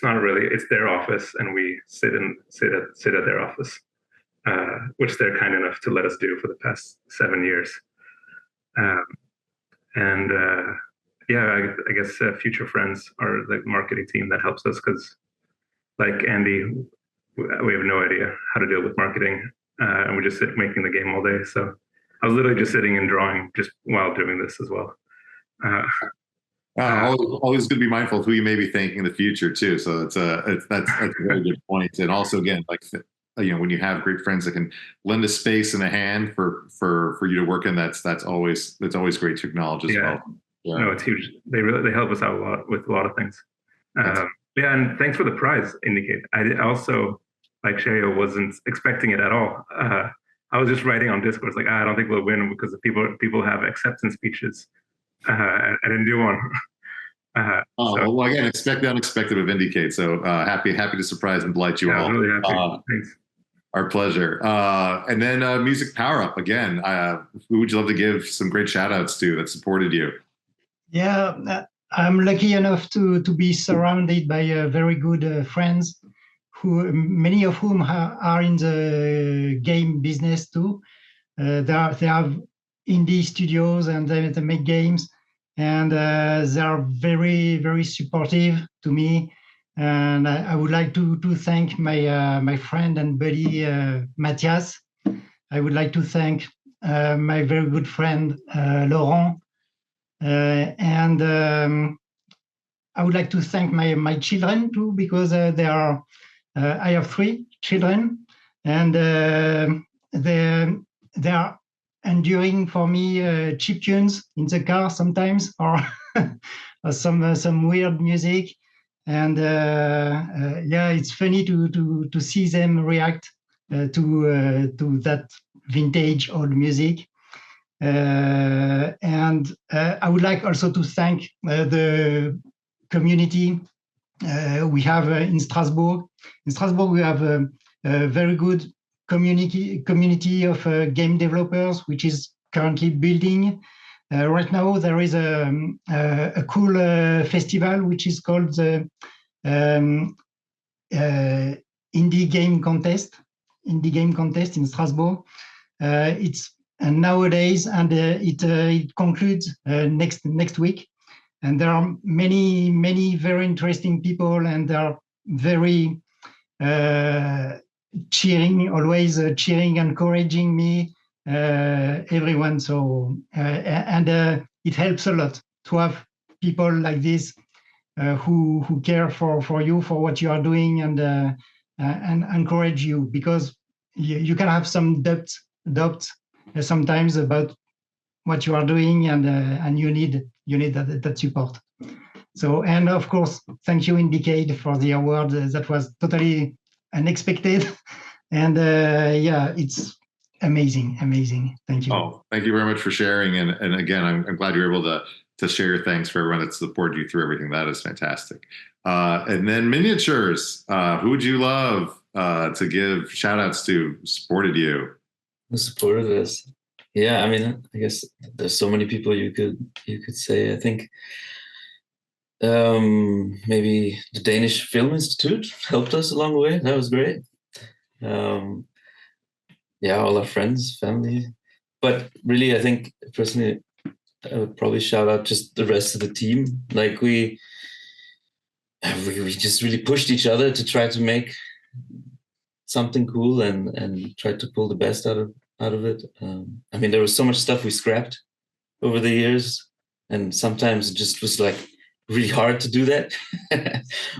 their office, and we sit at their office, which they're kind enough to let us do for the past 7 years. I guess future friends are the marketing team that helps us, because like Andy, we have no idea how to deal with marketing, and we just sit making the game all day. So I was literally just sitting and drawing just while doing this as well. Always good to be mindful of who you may be thanking in the future too. So that's a very good point. And also, again, like, when you have great friends that can lend a space and a hand for you to work in, that's always great to acknowledge as well. Yeah. No, it's huge. They help us out a lot with a lot of things. And thanks for the prize, IndieCade. I also, like Shayo, wasn't expecting it at all. I was just writing on Discord, like, I don't think we'll win because the people have acceptance speeches. I didn't do one. Well, again, expect the unexpected of IndieCade. So happy to surprise and delight you all. I'm really happy. Thanks. Our pleasure. And then Music Power Up again. Who would you love to give some great shout outs to that supported you? Yeah, I'm lucky enough to be surrounded by very good friends, many of whom are in the game business too. They have indie studios and they make games, and they are very, very supportive to me. And I would like to thank my friend and buddy Matthias. I would like to thank my very good friend Laurent. And I would like to thank my children too, because I have 3 children, and they are enduring for me chiptunes in the car sometimes, or some weird music. And it's funny to see them react to that vintage old music. And I would like also to thank the community we have in Strasbourg. In Strasbourg, we have a very good community of game developers, which is currently building. Right now, there is a cool festival which is called the Indie Game Contest in Strasbourg. It's nowadays, and it concludes next week. And there are many very interesting people, and they are very always cheering, encouraging me, everyone. So it helps a lot to have people like this who care for you, for what you are doing, and encourage you, because you can have some doubts sometimes about what you are doing, and you need that support. So, and of course, thank you IndieCade for the award. That was totally unexpected, and it's amazing. Thank you. Oh, thank you very much for sharing. And again, I'm glad you're able to share your thanks for everyone that supported you through everything. That is fantastic. And then Miniatures, who would you love to give shout outs to supported you? Who supported us? Yeah, I mean, I guess there's so many people you could say. I think maybe the Danish Film Institute helped us along the way. That was great. Yeah, all our friends, family. But really, I think personally, I would probably shout out just the rest of the team. Like we just really pushed each other to try to make something cool and try to pull the best out of it. I mean, there was so much stuff we scrapped over the years, and sometimes it just was like really hard to do that.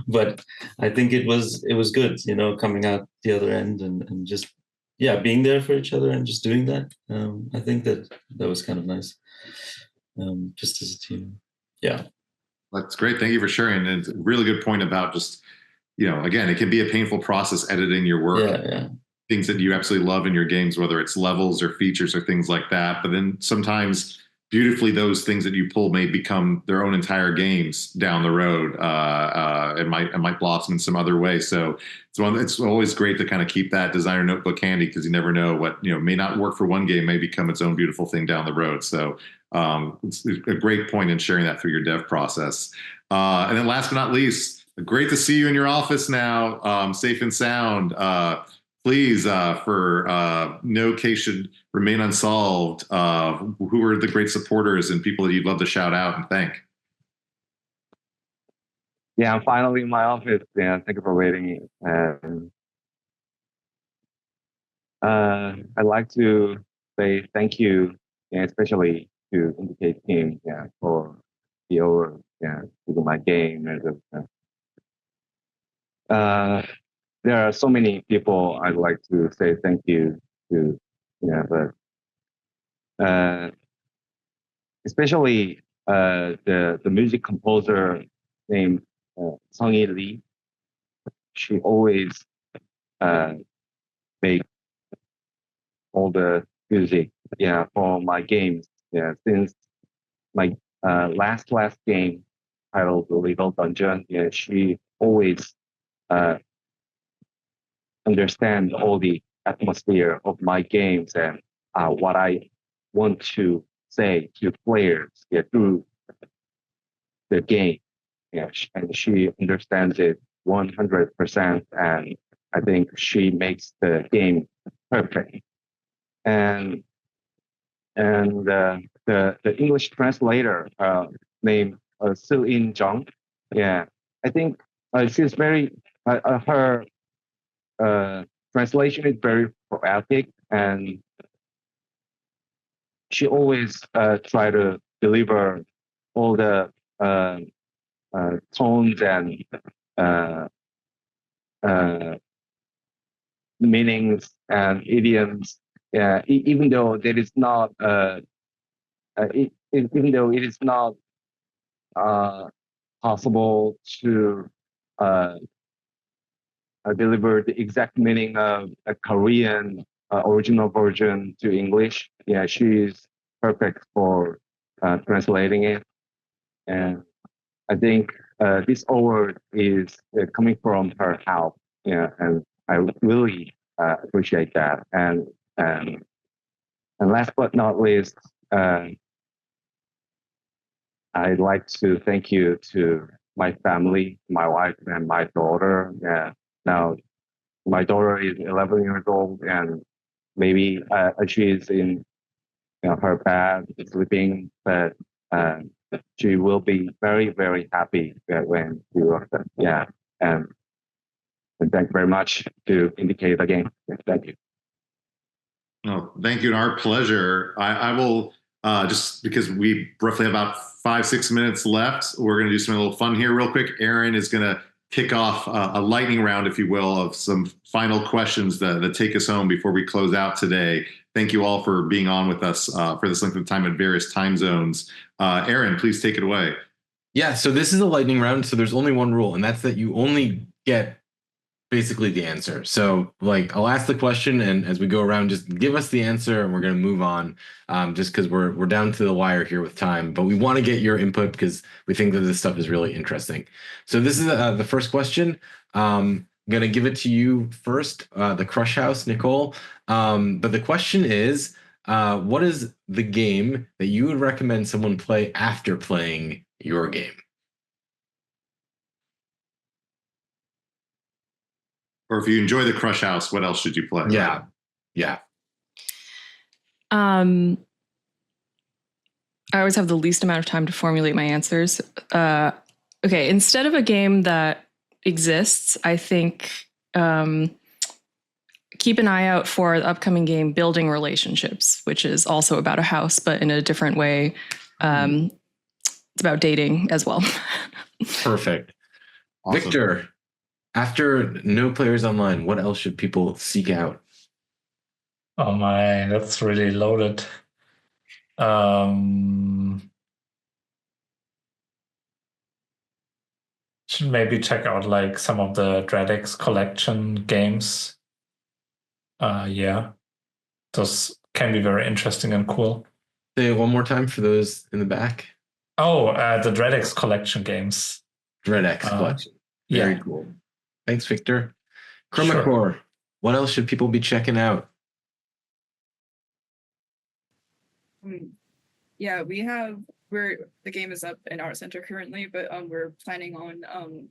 But I think it was good, coming out the other end and just being there for each other and just doing that. I think that was kind of nice, just as a team. Yeah. That's great. Thank you for sharing. And it's a really good point about just, again, it can be a painful process editing your work. Yeah. Things that you absolutely love in your games, whether it's levels or features or things like that. But then sometimes beautifully, those things that you pull may become their own entire games down the road. It might blossom in some other way. So it's always great to kind of keep that designer notebook handy, because you never know what may not work for one game may become its own beautiful thing down the road. So it's a great point in sharing that through your dev process. And then last but not least, great to see you in your office now, safe and sound. Please, for no case should remain unsolved, who are the great supporters and people that you'd love to shout out and thank? Yeah, I'm finally in my office. Yeah, thank you for waiting. I'd like to say thank you, especially to IndieCade team, for the over, to my game. There are so many people I'd like to say thank you to, but especially the music composer named Sung-Yi Lee. She always make all the music, for my games. Since my last game titled The Legal Dungeon, she always understand all the atmosphere of my games and what I want to say to players through the game. And she understands it 100%, and I think she makes the game perfect. And the English translator named Soo-In Jung, I think she's very her translation is very poetic, and she always try to deliver all the tones and meanings and idioms. Even though there is not, even though it is not possible to deliver the exact meaning of a Korean original version to English. She's perfect for translating it. And I think this award is coming from her help. And I really appreciate that. And last but not least, I'd like to thank you to my family, my wife and my daughter. Now, my daughter is 11 years old, and maybe she's in her bed sleeping, but she will be very, very happy when she works. And thank you very much to IndieCade again. Thank you. Oh, thank you, and our pleasure. I will just because we roughly have about 5-6 minutes left, we're going to do something a little fun here real quick. Aaron is going to kick off a lightning round, if you will, of some final questions that take us home before we close out today. Thank you all for being on with us for this length of time in various time zones. Aaron, please take it away. Yeah, so this is a lightning round, so there's only one rule, and that's that you only get basically the answer. So I'll ask the question, and as we go around, just give us the answer, and we're going to move on, just because we're down to the wire here with time. But we want to get your input because we think that this stuff is really interesting. So this is the first question. I'm going to give it to you first, the Crush House, Nicole. But the question is, What is the game that you would recommend someone play after playing your game? Or if you enjoy the Crush House, what else should you play? Yeah. Right? Yeah. I always have the least amount of time to formulate my answers. Okay, instead of a game that exists, I think keep an eye out for the upcoming game Building Relationships, which is also about a house, but in a different way. It's about dating as well. Perfect. Awesome. Victor, after No Players Online, what else should people seek out? Oh my, that's really loaded. Should maybe check out like some of the Dreadx collection games. Yeah, those can be very interesting and cool. Say it one more time for those in the back. Oh, the Dreadx collection games. Dreadx collection. Very Yeah. cool. Thanks, Victor. Chromacore, what else should people be checking out? Yeah, the game is up in Art Center currently, but we're planning on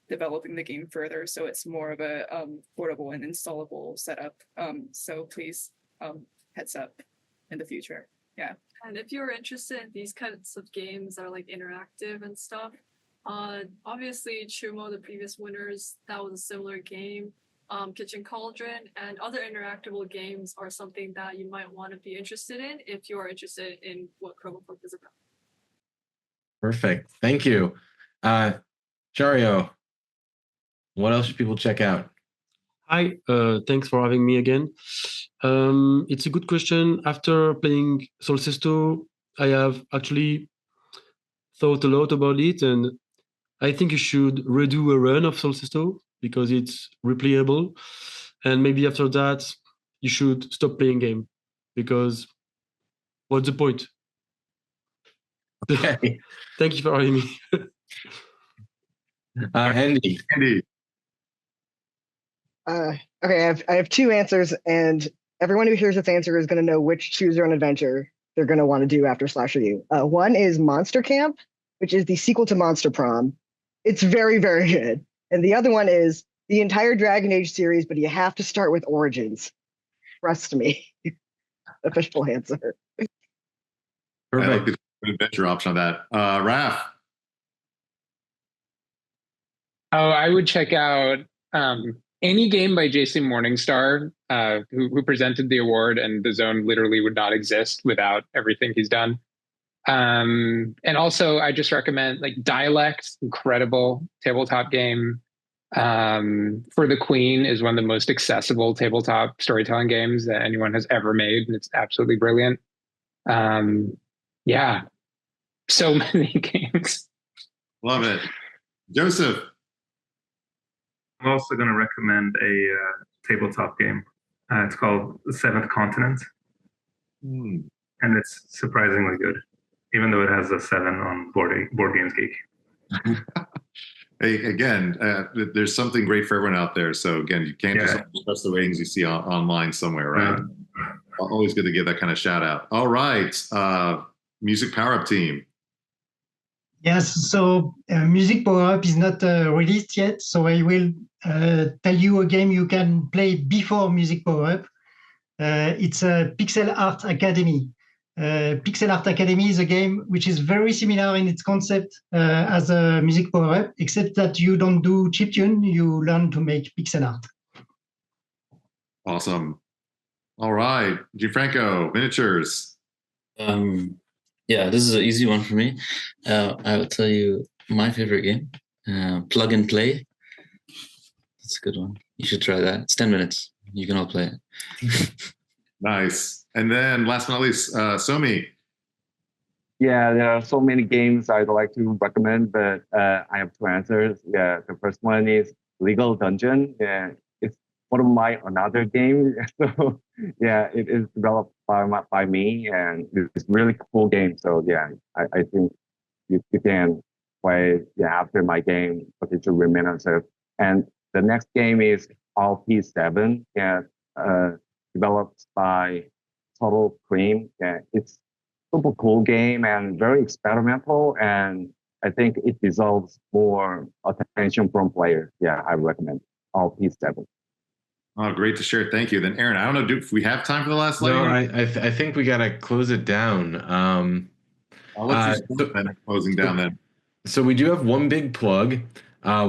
developing the game further, so it's more of a portable and installable setup. So please heads up in the future. Yeah. And if you're interested in these kinds of games that are like interactive and stuff, obviously Chumo, the previous winners, that was a similar game. Kitchen Cauldron and other interactable games are something that you might want to be interested in if you are interested in what Chromacore is about. Perfect. Thank you. Chario, what else should people check out? Hi, thanks for having me again. It's a good question. After playing Solcesto, I have actually thought a lot about it, and I think you should redo a run of Solcesto because it's replayable. And maybe after that, you should stop playing game because what's the point? Okay. Thank you for having me. Andy. Okay, I have two answers, and everyone who hears this answer is going to know which choose your own adventure they're going to want to do after Slasher U. One is Monster Camp, which is the sequel to Monster Prom. It's very, very good. And the other one is the entire Dragon Age series, but you have to start with Origins. Trust me. Official answer. I like the adventure option on that. Raph. Oh, I would check out any game by Jason Morningstar, who presented the award, and the zone literally would not exist without everything he's done. And also, I just recommend like Dialect, incredible tabletop game. For the Queen is one of the most accessible tabletop storytelling games that anyone has ever made, and it's absolutely brilliant. Yeah, so many games. Love it. Joseph. I'm also going to recommend a tabletop game. It's called The Seventh Continent. And it's surprisingly good, even though it has a 7 on Board Games Geek. Hey, again, there's something great for everyone out there. So again, you can't just trust the ratings you see online somewhere, right? Always good to give that kind of shout out. All right, Music Power Up team. Yes, so Music Power Up is not released yet, so I will tell you a game you can play before Music Power Up. It's a Pixel Art Academy. Pixel Art Academy is a game which is very similar in its concept as a Music Power Up, except that you don't do chiptune, you learn to make pixel art. Awesome. All right, Gianfranco, miniatures. Yeah, this is an easy one for me. I will tell you my favorite game, Plug and Play. That's a good one. You should try that. It's 10 minutes. You can all play it. Nice. And then last but not least, Somi. Yeah, there are so many games I'd like to recommend, but I have two answers. Yeah, the first one is Legal Dungeon. Yeah, it's one of my another game. So yeah, it is developed by me, and it's really cool game. So yeah, I think you can play after my game, potential reminiscence. And the next game is RP7. Yeah, developed by total cream. Yeah, it's super cool game and very experimental, and I think it deserves more attention from players. Yeah, I recommend all P7. Oh, great to share. Thank you. Then Aaron, I don't know, if we have time for the last No, lightning round? I think we gotta close it down. I'll let you start then, closing down then. So we do have one big plug,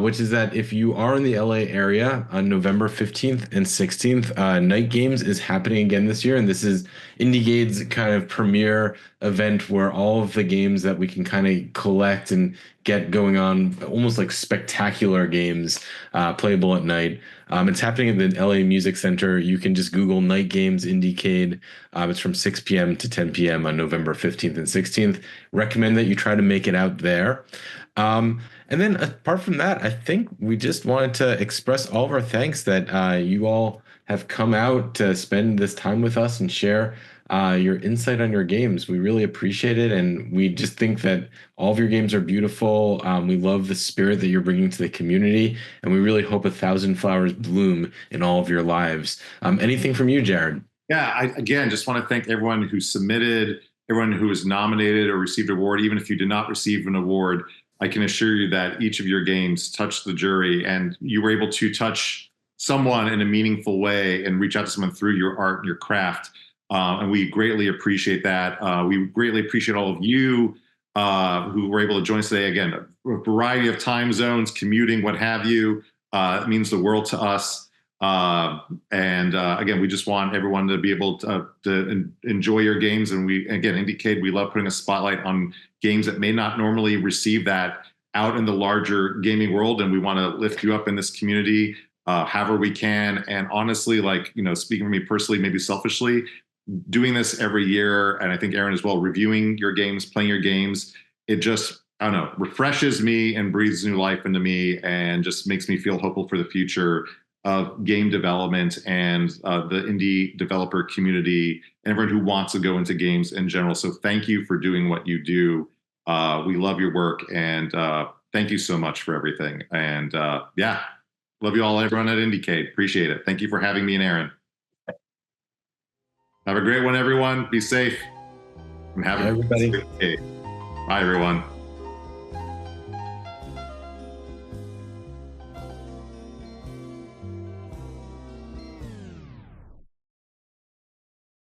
which is that if you are in the LA area on November 15th and 16th, Night Games is happening again this year. And this is IndieCade's kind of premier event where all of the games that we can kind of collect and get going on, almost like spectacular games, playable at night. It's happening at the LA Music Center. You can just Google Night Games IndieCade. It's from 6 p.m. to 10 p.m. on November 15th and 16th. Recommend that you try to make it out there. And then apart from that, I think we just wanted to express all of our thanks that you all have come out to spend this time with us and share your insight on your games. We really appreciate it. And we just think that all of your games are beautiful. We love the spirit that you're bringing to the community. And we really hope 1,000 flowers bloom in all of your lives. Anything from you, Jared? Yeah, I again just want to thank everyone who submitted, everyone who was nominated or received an award. Even if you did not receive an award, I can assure you that each of your games touched the jury and you were able to touch someone in a meaningful way and reach out to someone through your art and your craft. And we greatly appreciate that. We greatly appreciate all of you who were able to join us today. Again, a variety of time zones, commuting, what have you. It means the world to us. Again, we just want everyone to be able to enjoy your games. And IndieCade, we love putting a spotlight on games that may not normally receive that out in the larger gaming world. And we want to lift you up in this community however we can. And honestly, speaking for me personally, maybe selfishly, doing this every year, and I think Aaron as well, reviewing your games, playing your games, it just, I don't know, refreshes me and breathes new life into me and just makes me feel hopeful for the future of game development and the indie developer community and everyone who wants to go into games in general. So thank you for doing what you do. We love your work, and thank you so much for everything. And love you all, everyone at IndieCade. Appreciate it. Thank you for having me and Aaron. Have a great one, everyone. Be safe. And have a everybody. Bye, everyone.